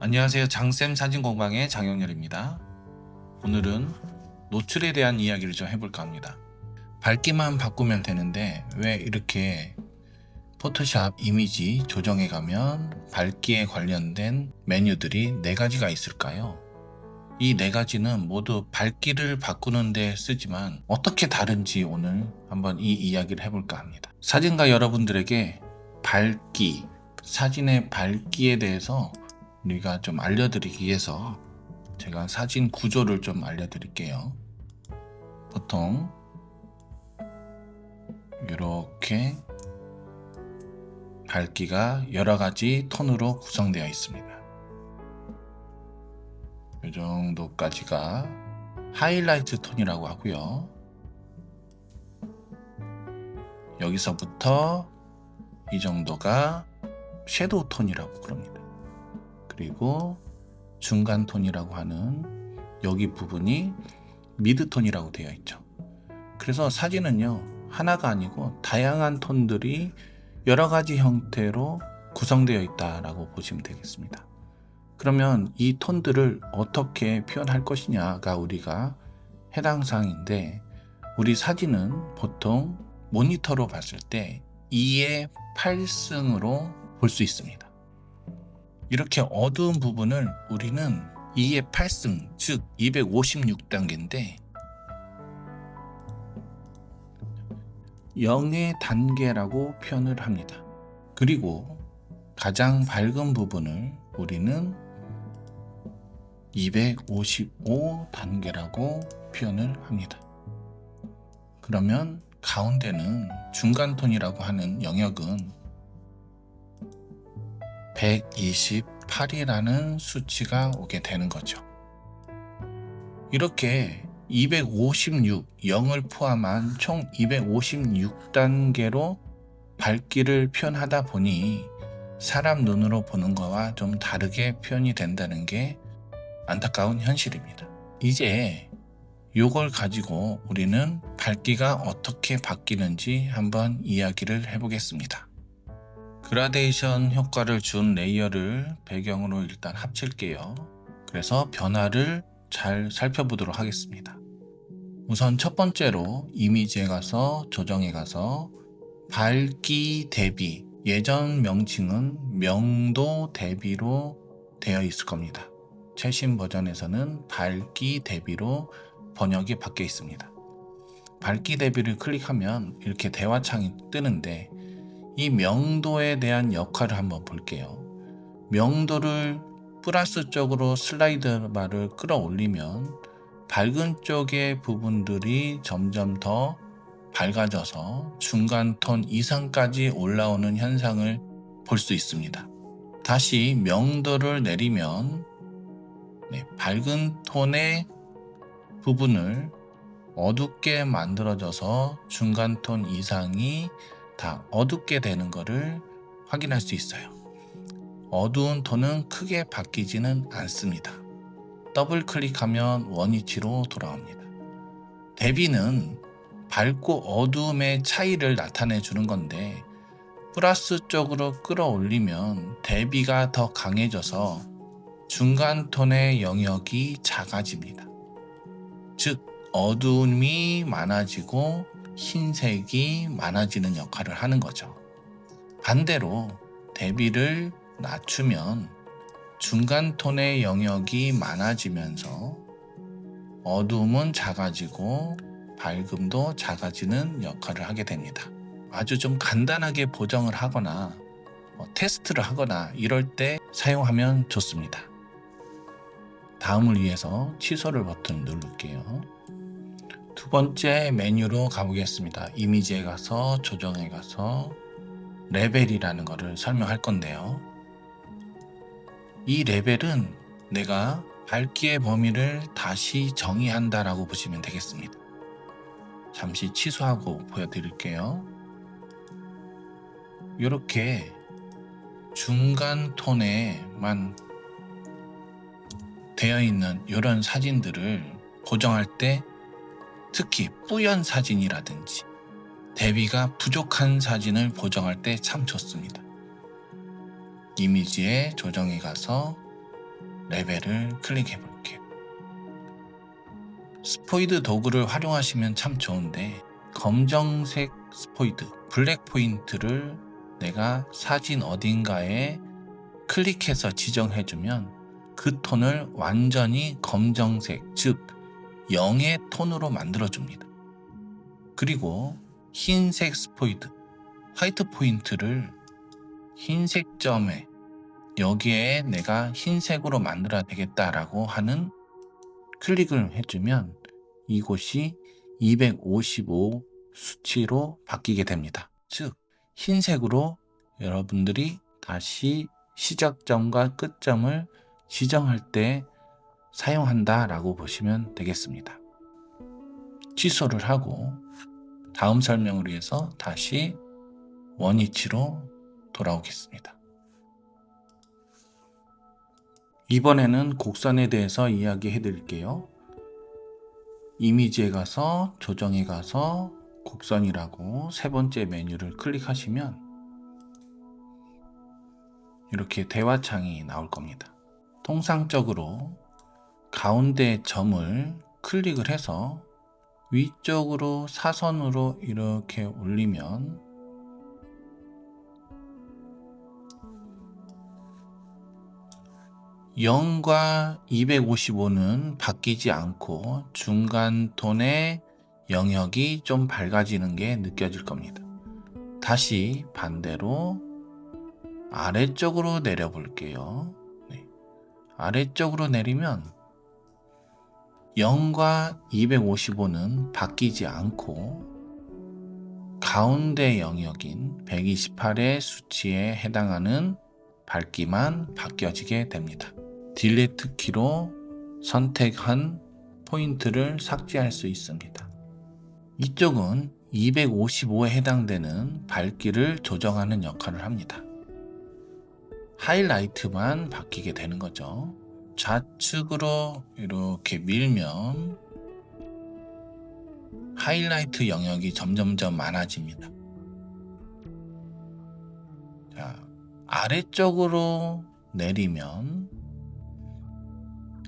안녕하세요. 장쌤 사진공방의 장영렬입니다. 오늘은 노출에 대한 이야기를 좀 해볼까 합니다. 밝기만 바꾸면 되는데 왜 이렇게 포토샵 이미지 조정에 가면 밝기에 관련된 메뉴들이 4가지가 있을까요? 이 4가지는 모두 밝기를 바꾸는 데 쓰지만 어떻게 다른지 오늘 한번 이 이야기를 해볼까 합니다. 사진가 여러분들에게 밝기, 사진의 밝기에 대해서 우리가 좀 알려드리기 위해서 제가 사진 구조를 좀 알려드릴게요. 보통 이렇게 밝기가 여러가지 톤으로 구성되어 있습니다. 이 정도까지가 하이라이트 톤이라고 하고요. 여기서부터 이 정도가 섀도우 톤이라고 그럽니다. 그리고 중간 톤이라고 하는 여기 부분이 미드 톤이라고 되어 있죠. 그래서 사진은요, 하나가 아니고 다양한 톤들이 여러 가지 형태로 구성되어 있다라고 보시면 되겠습니다. 그러면 이 톤들을 어떻게 표현할 것이냐가 우리가 해당 사항인데, 우리 사진은 보통 모니터로 봤을 때 2의 8승으로 볼 수 있습니다. 이렇게 어두운 부분을 우리는 2의 8승, 즉 256단계인데 0의 단계라고 표현을 합니다. 그리고 가장 밝은 부분을 우리는 255단계라고 표현을 합니다. 그러면 가운데는 중간톤이라고 하는 영역은 128이라는 수치가 오게 되는 거죠. 이렇게 256, 0을 포함한 총 256단계로 밝기를 표현하다 보니 사람 눈으로 보는 거와 좀 다르게 표현이 된다는 게 안타까운 현실입니다. 이제 이걸 가지고 우리는 밝기가 어떻게 바뀌는지 한번 이야기를 해보겠습니다. 그라데이션 효과를 준 레이어를 배경으로 일단 합칠게요. 그래서 변화를 잘 살펴보도록 하겠습니다. 우선 첫 번째로 이미지에 가서 조정에 가서 밝기 대비, 예전 명칭은 명도 대비로 되어 있을 겁니다. 최신 버전에서는 밝기 대비로 번역이 바뀌어 있습니다. 밝기 대비를 클릭하면 이렇게 대화창이 뜨는데, 이 명도에 대한 역할을 한번 볼게요. 명도를 플러스 쪽으로 슬라이드 바를 끌어올리면 밝은 쪽의 부분들이 점점 더 밝아져서 중간 톤 이상까지 올라오는 현상을 볼 수 있습니다. 다시 명도를 내리면 밝은 톤의 부분을 어둡게 만들어져서 중간 톤 이상이 다 어둡게 되는 것을 확인할 수 있어요. 어두운 톤은 크게 바뀌지는 않습니다. 더블 클릭하면 원위치로 돌아옵니다. 대비는 밝고 어두움의 차이를 나타내 주는 건데, 플러스 쪽으로 끌어올리면 대비가 더 강해져서 중간 톤의 영역이 작아집니다. 즉 어두움이 많아지고 흰색이 많아지는 역할을 하는 거죠. 반대로 대비를 낮추면 중간 톤의 영역이 많아지면서 어두움은 작아지고 밝음도 작아지는 역할을 하게 됩니다. 아주 좀 간단하게 보정을 하거나 테스트를 하거나 이럴 때 사용하면 좋습니다. 다음을 위해서 취소를 버튼 누를게요. 두 번째 메뉴로 가보겠습니다. 이미지에 가서 조정에 가서 레벨이라는 것을 설명할 건데요. 이 레벨은 내가 밝기의 범위를 다시 정의한다라고 보시면 되겠습니다. 잠시 취소하고 보여드릴게요. 이렇게 중간 톤에만 되어 있는 이런 사진들을 보정할 때, 특히 뿌연 사진이라든지 대비가 부족한 사진을 보정할 때 참 좋습니다. 이미지에 조정에 가서 레벨을 클릭해 볼게요. 스포이드 도구를 활용하시면 참 좋은데 검정색 스포이드, 블랙 포인트를 내가 사진 어딘가에 클릭해서 지정해주면 그 톤을 완전히 검정색, 즉 0의 톤으로 만들어줍니다. 그리고 흰색 스포이드, 화이트 포인트를 흰색 점에 여기에 내가 흰색으로 만들어야 되겠다라고 하는 클릭을 해주면 이곳이 255 수치로 바뀌게 됩니다. 즉 흰색으로 여러분들이 다시 시작점과 끝점을 지정할 때 사용한다 라고 보시면 되겠습니다. 취소를 하고 다음 설명을 위해서 다시 원위치로 돌아오겠습니다. 이번에는 곡선에 대해서 이야기해 드릴게요. 이미지에 가서 조정에 가서 곡선이라고 세 번째 메뉴를 클릭하시면 이렇게 대화창이 나올 겁니다. 통상적으로 가운데 점을 클릭을 해서 위쪽으로 사선으로 이렇게 올리면 (0과 255는) 바뀌지 않고 중간 톤의 영역이 좀 밝아지는 게 느껴질 겁니다. 다시 반대로 아래쪽으로 내려 볼게요. 아래쪽으로 내리면 0과 255는 바뀌지 않고 가운데 영역인 128의 수치에 해당하는 밝기만 바뀌어지게 됩니다. 딜리트 키로 선택한 포인트를 삭제할 수 있습니다. 이쪽은 255에 해당되는 밝기를 조정하는 역할을 합니다. 하이라이트만 바뀌게 되는 거죠. 좌측으로 이렇게 밀면 하이라이트 영역이 점점점 많아집니다. 자, 아래쪽으로 내리면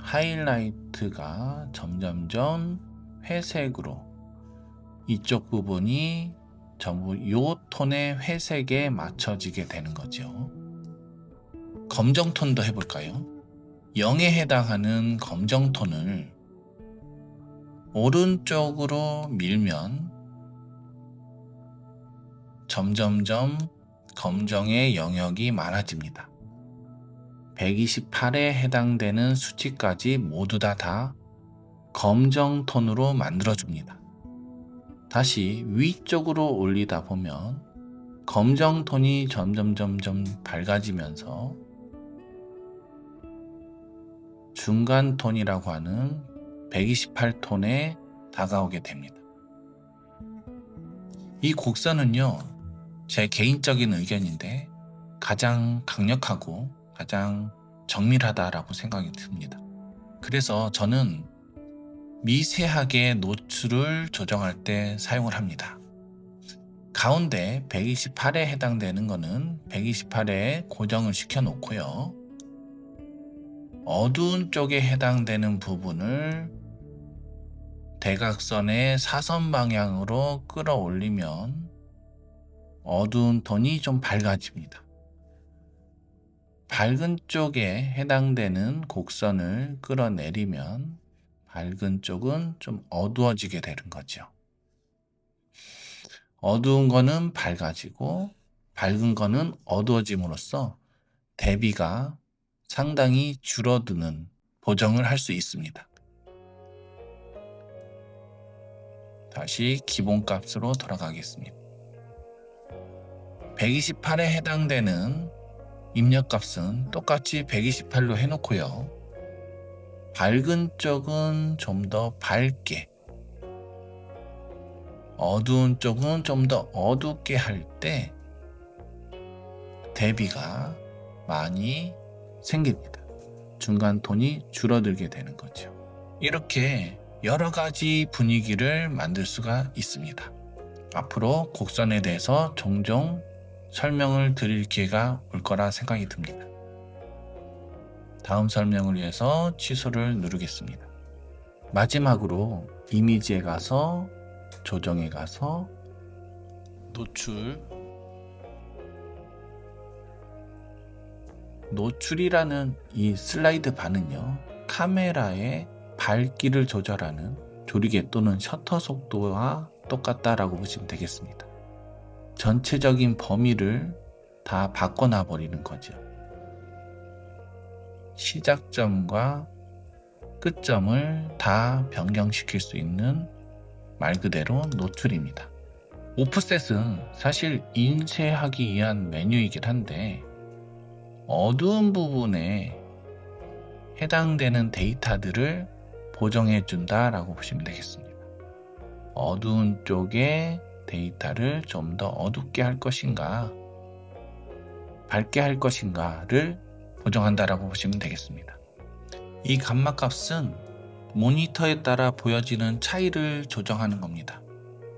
하이라이트가 점점점 회색으로 이쪽 부분이 전부 이 톤의 회색에 맞춰지게 되는 거죠. 검정톤도 해볼까요? 0에 해당하는 검정톤을 오른쪽으로 밀면 점점점 검정의 영역이 많아집니다. 128에 해당되는 수치까지 모두 다 검정톤으로 만들어줍니다. 다시 위쪽으로 올리다 보면 검정톤이 점점 밝아지면서 중간톤이라고 하는 128톤에 다가오게 됩니다. 이 곡선은요, 제 개인적인 의견인데 가장 강력하고 가장 정밀하다라고 생각이 듭니다. 그래서 저는 미세하게 노출을 조정할 때 사용을 합니다. 가운데 128에 해당되는 거는 128에 고정을 시켜 놓고요. 어두운 쪽에 해당되는 부분을 대각선의 사선 방향으로 끌어올리면 어두운 톤이 좀 밝아집니다. 밝은 쪽에 해당되는 곡선을 끌어내리면 밝은 쪽은 좀 어두워지게 되는 거죠. 어두운 거는 밝아지고 밝은 거는 어두워짐으로써 대비가 상당히 줄어드는 보정을 할 수 있습니다. 다시 기본값으로 돌아가겠습니다. 128에 해당되는 입력값은 똑같이 128로 해놓고요. 밝은 쪽은 좀 더 밝게, 어두운 쪽은 좀 더 어둡게 할 때 대비가 많이 생깁니다. 중간 톤이 줄어들게 되는 거죠. 이렇게 여러 가지 분위기를 만들 수가 있습니다. 앞으로 곡선에 대해서 종종 설명을 드릴 기회가 올 거라 생각이 듭니다. 다음 설명을 위해서 취소를 누르겠습니다. 마지막으로 이미지에 가서 조정에 가서 노출이라는 이 슬라이드 바는요, 카메라의 밝기를 조절하는 조리개 또는 셔터 속도와 똑같다라고 보시면 되겠습니다. 전체적인 범위를 다 바꿔놔 버리는 거죠. 시작점과 끝점을 다 변경시킬 수 있는 말 그대로 노출입니다. 오프셋은 사실 인쇄하기 위한 메뉴이긴 한데 어두운 부분에 해당되는 데이터들을 보정해 준다라고 보시면 되겠습니다. 어두운 쪽에 데이터를 좀 더 어둡게 할 것인가 밝게 할 것인가를 보정한다라고 보시면 되겠습니다. 이 감마 값은 모니터에 따라 보여지는 차이를 조정하는 겁니다.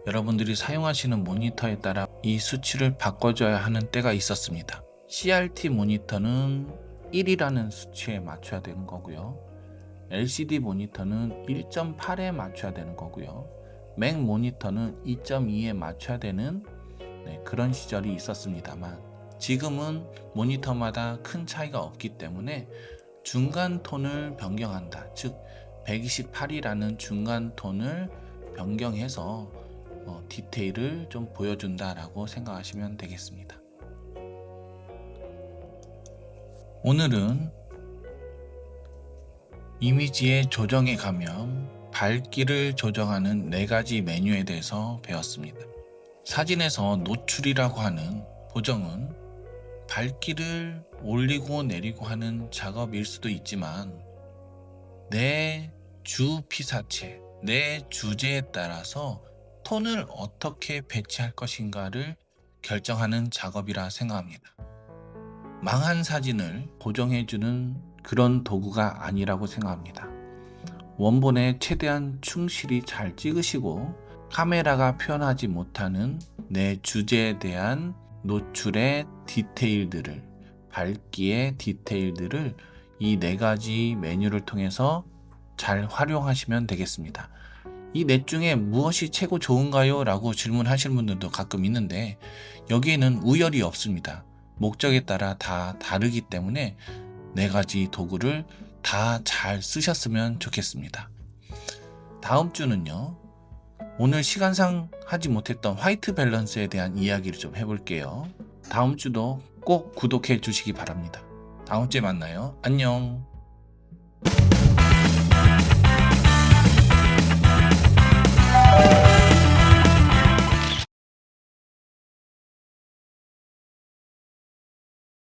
여러분들이 사용하시는 모니터에 따라 이 수치를 바꿔줘야 하는 때가 있었습니다. CRT 모니터는 1이라는 수치에 맞춰야 되는 거고요. LCD 모니터는 1.8에 맞춰야 되는 거고요. 맥 모니터는 2.2에 맞춰야 되는 그런 시절이 있었습니다만 지금은 모니터마다 큰 차이가 없기 때문에 중간 톤을 변경한다. 즉 128이라는 중간 톤을 변경해서 디테일을 좀 보여준다라고 생각하시면 되겠습니다. 오늘은 이미지의 조정에 가면 밝기를 조정하는 4가지 메뉴에 대해서 배웠습니다. 사진에서 노출이라고 하는 보정은 밝기를 올리고 내리고 하는 작업일 수도 있지만 내 주 피사체, 내 주제에 따라서 톤을 어떻게 배치할 것인가를 결정하는 작업이라 생각합니다. 망한 사진을 보정해주는 그런 도구가 아니라고 생각합니다. 원본에 최대한 충실히 잘 찍으시고 카메라가 표현하지 못하는 내 주제에 대한 노출의 디테일들을, 밝기의 디테일들을 이 4가지 메뉴를 통해서 잘 활용하시면 되겠습니다. 이 넷 중에 무엇이 최고 좋은가요? 라고 질문하시는 분들도 가끔 있는데 여기에는 우열이 없습니다. 목적에 따라 다 다르기 때문에 4가지 도구를 다 잘 쓰셨으면 좋겠습니다. 다음 주는요, 오늘 시간상 하지 못했던 화이트 밸런스에 대한 이야기를 좀 해볼게요. 다음 주도 꼭 구독해 주시기 바랍니다. 다음 주에 만나요. 안녕.